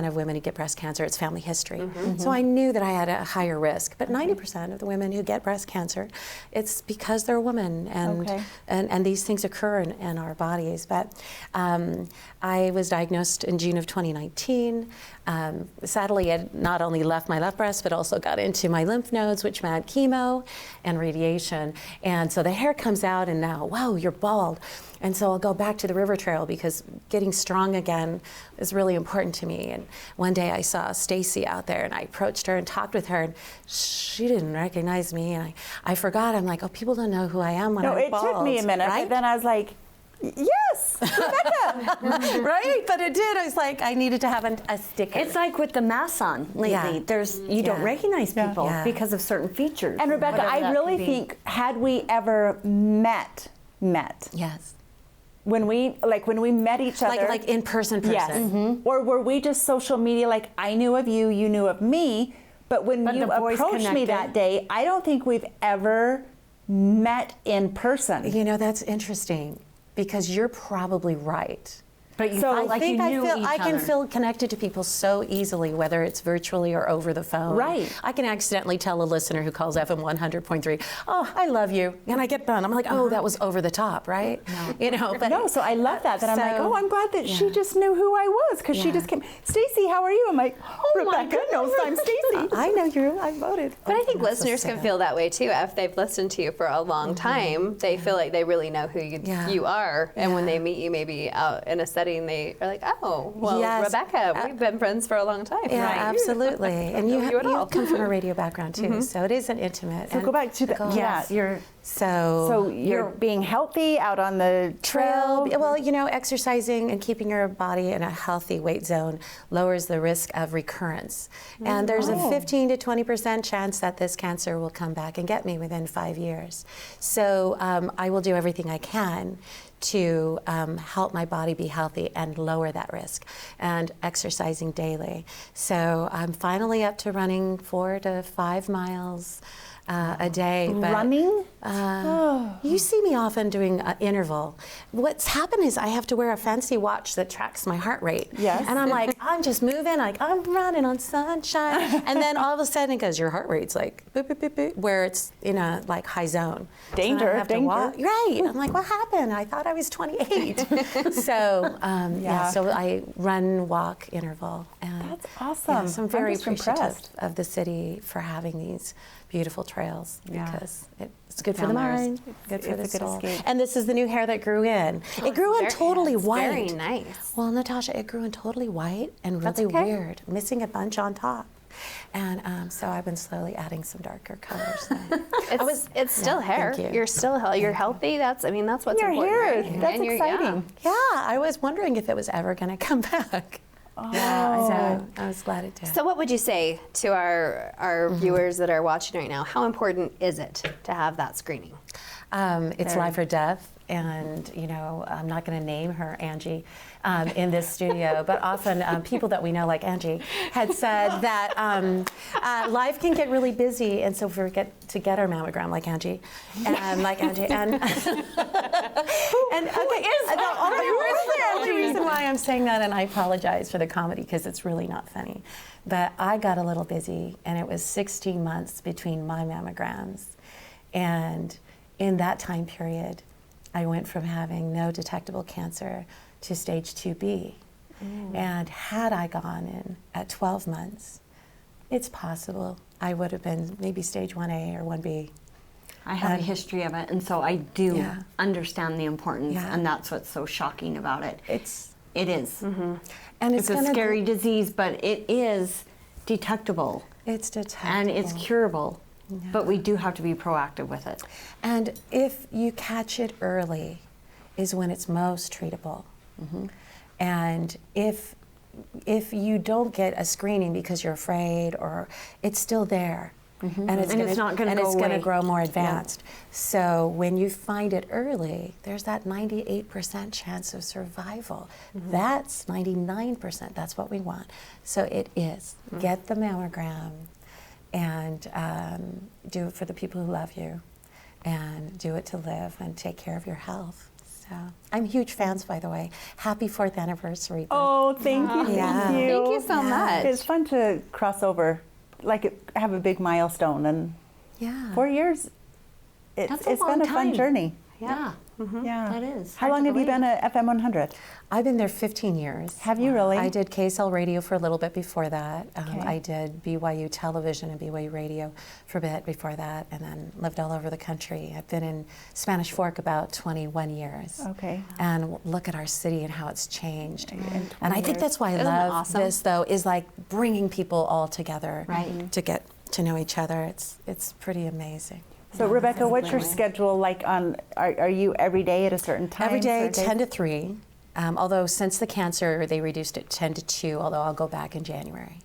of women who get breast cancer, it's family history. So I knew that I had a higher risk. But 90% of the women who get breast cancer, it's because they're a woman, and these things occur in our bodies. But I was diagnosed in June of 2019. Sadly, it not only left my left breast, but also got into my lymph nodes, which meant chemo and radiation. And so the hair comes out, and now, wow, you're bald. And so I'll go back to the river trail because getting strong again is really important to me. And one day I saw Stacy out there, and I approached her and talked with her, and she didn't recognize me. And I forgot. I'm like, oh, people don't know who I am when I'm bald. It took me a minute, right? but then I was like, yes, Rebecca. Right? But it did. I was like, I needed to have a sticker. It's like with the masks on lately. Yeah. You don't recognize people Yeah. because of certain features. And Rebecca, whatever I that really could be. think, had we ever met, Yes. when we met each other, like in person. Yes. Or were we just social media? Like I knew of you, you knew of me, but when you the voice approached me connected. that day, I don't think we've ever met in person. You know, that's interesting because you're probably right. But you So, felt like you knew each I can other. feel connected to people so easily, whether it's virtually or over the phone. Right. I can accidentally tell a listener who calls FM 100.3, "Oh, I love you," and I get done. I'm like, "Oh, that was over the top, right?" You know, but No, so I love that. I'm like, so- oh, I'm glad that she just knew who I was because she Yeah. just came. Stacy, how are you? I'm like, oh, Rebecca knows I'm Stacy. I know you. I voted. But I think That's so listeners can sad. feel that way too. If they've listened to you for a long time, they feel like they really know who you are. And when they meet you maybe out in a setting, they are like, oh, well, Yes. Rebecca, we've been friends for a long time. Yeah, Right. absolutely. And you, know you at all. come from a radio background too, so it isn't intimate. So And go back to the goals. you're So you're being healthy out on the trail. Well, you know, exercising and keeping your body in a healthy weight zone lowers the risk of recurrence. And there's a 15 to 20% chance that this cancer will come back and get me within 5 years. So I will do everything I can to help my body be healthy and lower that risk, and exercising daily. So I'm finally up to running 4 to 5 miles a day. But, Running? You see me often doing an interval. What's happened is I have to wear a fancy watch that tracks my heart rate. Yes. And I'm like, I'm just moving, like I'm running on sunshine. And then all of a sudden it goes, your heart rate's like boop, boop, boop, boop, where it's in a like high zone. Danger, So I have to danger. walk. Right. I'm like, what happened? I thought I was 28. So yeah, so I run, walk, interval. And That's awesome. yes, I'm very just appreciative impressed. of the city for having these beautiful trails Yeah. because it's good for the Down there is- mind, good for the it's a good soul. escape. And this is the new hair that grew in. It grew in Very- totally it's white. Very nice. Well, Natasha, it grew in totally white and really okay. weird, missing a bunch on top. And so I've been slowly adding some darker colors. It's still hair. thank you. You're still you're healthy. That's what's Your important. hair, right? that's And you're- exciting. Yeah, I was wondering if it was ever going to come back. So I was glad it did. So what would you say to our viewers that are watching right now? How important is it to have that screening? It's life or death, and you know, I'm not going to name her Angie in this studio, but often people that we know, like Angie, had said that life can get really busy, and so if we get to get our mammogram, like Angie, and the only reason why I'm saying that, and I apologize for the comedy because it's really not funny, but I got a little busy, and it was 16 months between my mammograms, and in that time period, I went from having no detectable cancer to stage 2B. And had I gone in at 12 months, it's possible I would have been maybe stage 1A or 1B. I have a history of it, and so I do Yeah. understand the importance, Yeah. and that's what's so shocking about it. It is. And It's a gonna scary disease, but it is detectable It's detectable. and it's curable. But we do have to be proactive with it. And if you catch it early, is when it's most treatable. And if you don't get a screening because you're afraid, or it's still there, and it's And gonna, it's not gonna and go it's going to away. grow more advanced. So when you find it early, there's that 98% chance of survival. That's 99%. That's what we want. So it is. Get the mammogram. And do it for the people who love you, and do it to live and take care of your health. So I'm huge fans, by the way. Happy 4th anniversary. Oh, thank you, Yeah. thank you. Thank you so much. It's fun to cross over, like have a big milestone, and Yeah. 4 years. That's a It's long been a fun time. journey. Yeah. Yeah, That is. How Hard long to have you been believe. at FM 100? I've been there 15 years. Have you really? I did KSL radio for a little bit before that. Okay. I did BYU television and BYU radio for a bit before that, and then lived all over the country. I've been in Spanish Fork about 21 years. Okay. And look at our city and how it's changed. In And 20 I think years. that's why I Isn't that love awesome? this, though, is like bringing people all together Right. to get to know each other. It's pretty amazing. So Rebecca, what's your schedule like on, are you every day at a certain time? Every day, certain days? 10 to 3. Although since the cancer, they reduced it 10 to 2, although I'll go back in January.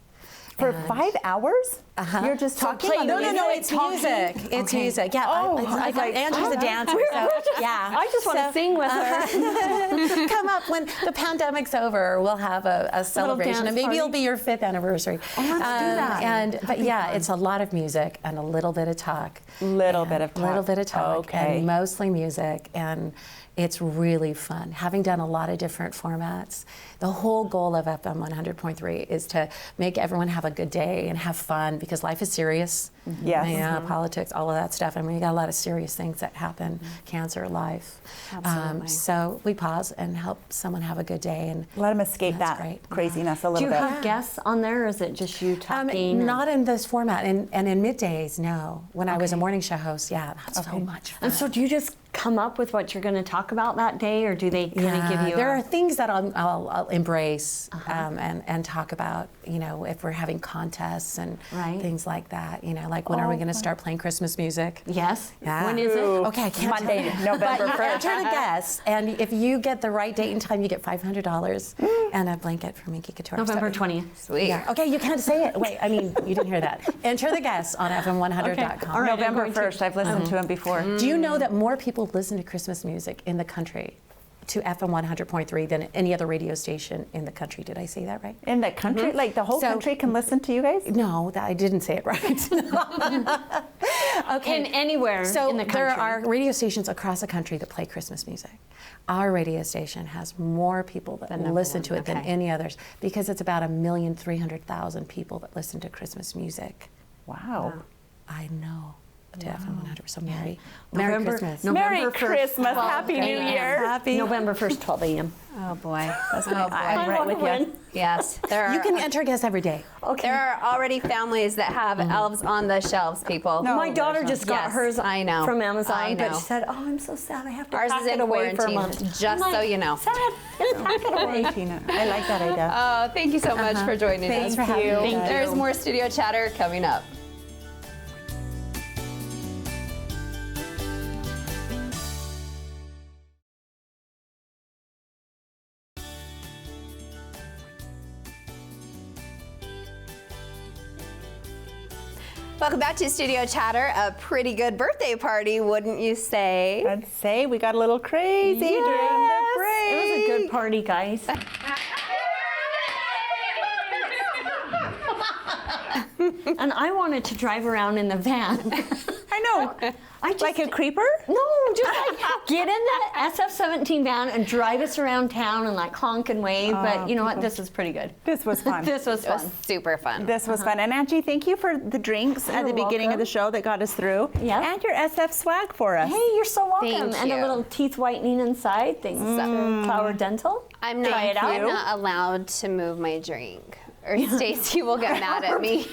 For And 5 hours? You're just talking? on the No, music? it's music. It's music. Yeah, I got Angie's a dancer, so yeah. I just want to sing with her. Come up when the pandemic's over. We'll have a celebration, dance and maybe party. it'll be your 5th anniversary. Let's do that. But yeah, it's a lot of music and a little bit of talk. Little bit of talk. Little bit of talk. Okay. And mostly music, and it's really fun. Having done a lot of different formats, the whole goal of FM 100.3 is to make everyone have a good day and have fun, because life is serious. Yes. Yeah, politics, all of that stuff. I mean, we got a lot of serious things that happen, cancer, life. Absolutely. So we pause and help someone have a good day. And Let them escape That's that great. craziness a Do little you bit. have guests on there, or is it just you talking? not in this format. And in middays, no. When I was a morning show host, yeah, that's so much fun. And so do you just come up with what you're going to talk about that day, or do they kind of give you there are things that I'll embrace and talk about, you know, if we're having contests and Right. things like that, you know, like when are we going to start playing Christmas music? Yes. Yeah. When is it? Okay, I can't Monday, tell you. November But 1st. enter the guess, and if you get the right date and time, you get $500 and a blanket from Inky Couture. November So- 20th. Sweet. Yeah. Okay, you can't say it. Wait, I mean, you didn't hear that. Enter the guess on FM100.com. All right, I'm November going to. 1st. I've listened to him before. Do you know that more people listen to Christmas music in the country to FM 100.3 than any other radio station in the country? Did I say that right? In the country? Like the whole So- country can listen to you guys? No, I didn't say it right. Okay. In anywhere So in the country. there are radio stations across the country that play Christmas music. Our radio station has more people that listen to it than okay. any others, because it's about 1,300,000 people that listen to Christmas music. Wow. I know. To FM 100. So Merry November- Christmas. November Merry 1st, Christmas. 12 Happy New a.m. Year. Happy. November 1st, 12 a.m. Oh boy. I'm right with you. Yes. There are, You can enter guests every day. there are already families that have elves on the shelves, people. No. My daughter just got Yes, hers I know. from Amazon, I but know. she said, "Oh, I'm so sad. I have to Ours pack is in it away for a quarantine, month." just I'm so like, you know. Sad. Pack it away. Tina, I like that idea. Oh, thank you so much for joining us. Thanks for having me. Thank There's you. more studio chatter coming up. Welcome back to Studio Chatter. A pretty good birthday party, wouldn't you say? I'd say we got a little crazy during the break. It was a good party, guys. And I wanted to drive around in the van. I know. Like a creeper? No, just like get in the SF-17 van and drive us around town and like honk and wave. But you know what? This is pretty good. This was fun. This was It was fun. super fun. This was fun. And Angie, thank you for the drinks at the You're beginning of welcome. the show that got us through. Yeah. And your SF swag for us. Hey, you're so welcome. Thank and a you. little teeth whitening inside. Thanks to Flower Dental. I'm not, Try it out. I'm not allowed to move my drink, or Stacy will get mad at me.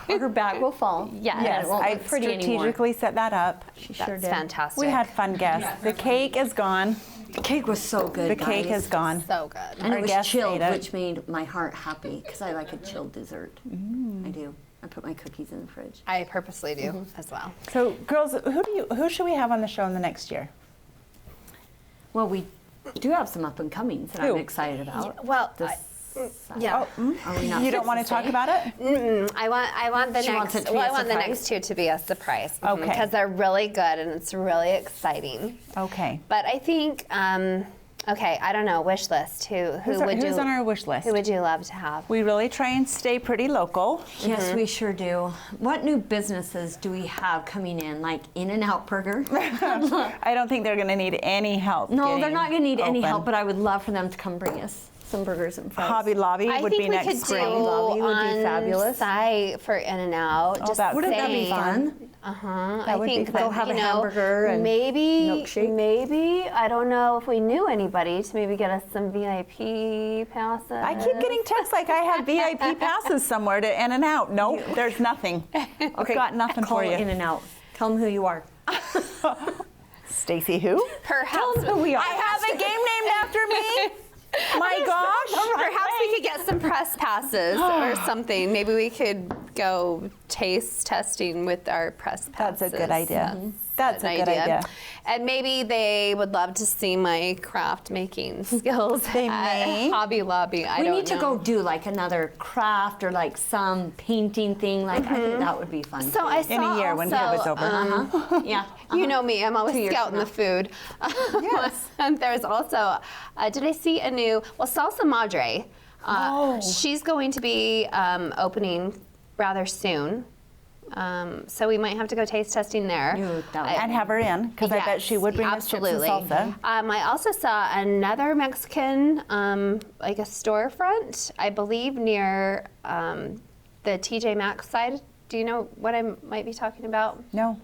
Or her bag will fall. Yes. And Yes, it won't I look pretty anymore. strategically set that up. She sure That's did. fantastic. We had fun guests. The cake is gone. The cake was so good. The cake is gone. so good. And Our it was guests chilled, ate it. which made my heart happy because I like a chilled dessert. I do. I put my cookies in the fridge. I purposely do as well. So, girls, who should we have on the show in the next year? Well, we do have some up and comings that Who? I'm excited about. Well, yeah. Are we not You don't supposed want to talk say? about it? I want the She wants next. it to be Well, a I want the surprise? next two to be a surprise. Okay. Because they're really good and it's really exciting. Okay. But I think, okay, I don't know. Wish list. Who's on our wish list? Who would you love to have? We really try and stay pretty local. Yes, we sure do. What new businesses do we have coming in, like In-N-Out Burger? I don't think they're going to need any help. No, they're getting not going to need any open. help, but I would love for them to come bring us some burgers and fries. Hobby Lobby I would think be we next could spring. do Lobby would be on fabulous. site for In-N-Out. Just that- Wouldn't that be saying. fun? I would be think fun. that, Go have a you know, hamburger and maybe, milkshake. I don't know if we knew anybody to maybe get us some VIP passes. I keep getting texts like I have VIP passes somewhere to In-N-Out. Nope, there's nothing. Okay, got nothing call for you. In-N-Out. Tell them who you are. Stacy who? Perhaps, Tell them who we are. I have a game named after me? My gosh. perhaps we could get some press passes or something. Maybe we could go taste testing with our press passes. That's a good idea. That's a good idea. And maybe they would love to see my craft making skills They at may. Hobby Lobby. I We don't need to know. go do like another craft or like some painting thing. Like I think that would be fun. So too. I saw In a year when also, COVID's over. yeah. You know me, I'm always 2 years scouting from the food. Yes. And there's also, did I see a new, Salsa Madre. She's going to be opening rather soon. So we might have to go taste testing there. Ooh, that would And have her in, because I bet she would bring us chips and salsa. I also saw another Mexican, like a storefront, I believe near the TJ Maxx side. Do you know what I might be talking about? No.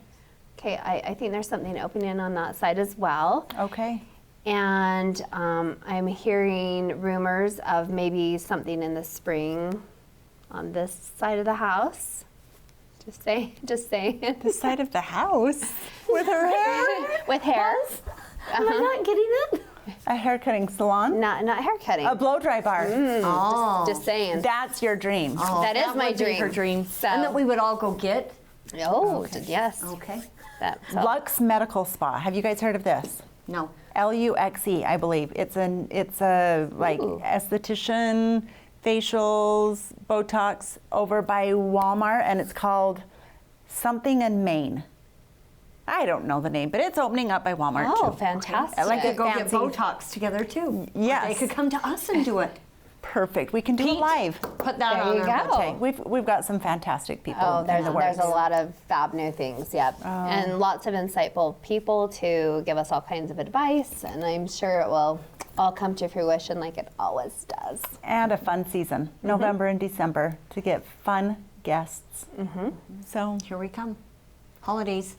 Okay, I think there's something opening on that side as well. Okay. And I'm hearing rumors of maybe something in the spring on this side of the house. Just saying. The side of the house with her hair. With hair. Am I not getting it? A hair cutting salon. Not hair cutting. A blow dry bar. Oh, Just saying. That's your dream. That is my would be dream. Her dream. So- And that we would all go get. Yes. Okay. So- Lux Medical Spa. Have you guys heard of this? No. LUXE, I believe. It's a like esthetician, facials, Botox over by Walmart, and it's called something in Maine. I don't know the name, but it's opening up by Walmart Oh, too. fantastic. Like a Go get fancy, Botox together too. Yes. They could come to us and do it. perfect. We can do it Pete, live. Put that There on you our go. Okay, we've got some fantastic people. Oh, in there's the a works. lot of fab new things, yep. And lots of insightful people to give us all kinds of advice, and I'm sure it will all come to fruition like it always does. And a fun season, November and December, to get fun guests. So, Here we come. Holidays.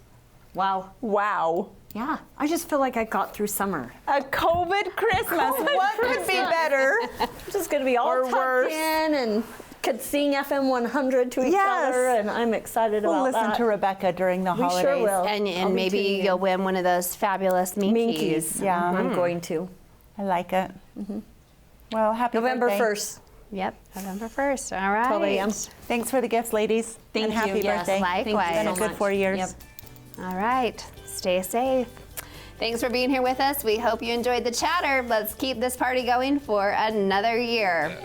Wow. wow. Yeah. I just feel like I got through summer. A COVID Christmas. What could be better? I'm just going to be all Or tucked worse. in and could sing FM 100 to each Yes. other, and I'm excited We'll about listen that. to Rebecca during the We sure holidays. will. And I'll be maybe tuning in. you'll win one of those fabulous Minkies. Minkies. Yeah. I'm going to. I like it. Well, happy November birthday. 1st. Yep, November 1st. All right. 12 a.m. Thanks for the gifts, ladies. Thank and you. happy Yes. birthday. Likewise. It's been a so good much. 4 years. Yep. All right. Stay safe. Thanks for being here with us. We hope you enjoyed the chatter. Let's keep this party going for another year.